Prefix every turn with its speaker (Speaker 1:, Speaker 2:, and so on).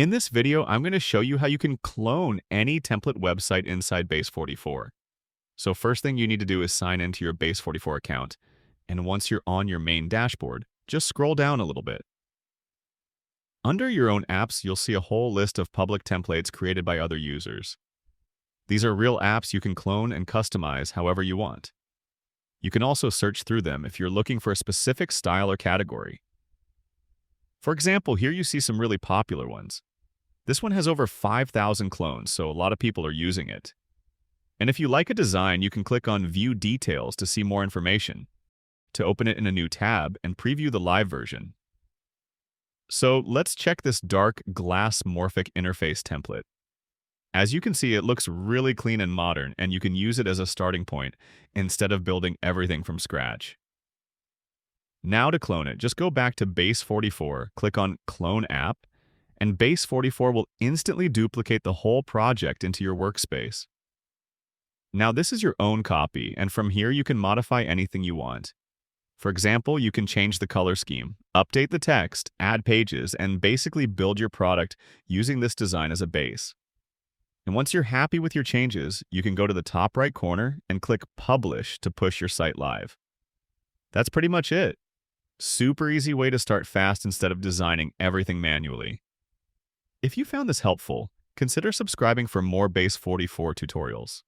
Speaker 1: In this video, I'm going to show you how you can clone any template website inside Base44. So first thing you need to do is sign into your Base44 account. And once you're on your main dashboard, just scroll down a little bit. Under your own apps, you'll see a whole list of public templates created by other users. These are real apps you can clone and customize however you want. You can also search through them if you're looking for a specific style or category. For example, here you see some really popular ones. This one has over 5,000 clones, so a lot of people are using it. And if you like a design, you can click on View Details to see more information, to open it in a new tab and preview the live version. So let's check this dark glass morphic interface template. As you can see, it looks really clean and modern, and you can use it as a starting point instead of building everything from scratch. Now to clone it, just go back to Base44, click on Clone App, and Base44 will instantly duplicate the whole project into your workspace. Now this is your own copy, and from here you can modify anything you want. For example, you can change the color scheme, update the text, add pages, and basically build your product using this design as a base. And once you're happy with your changes, you can go to the top right corner and click Publish to push your site live. That's pretty much it. Super easy way to start fast instead of designing everything manually. If you found this helpful, consider subscribing for more Base44 tutorials.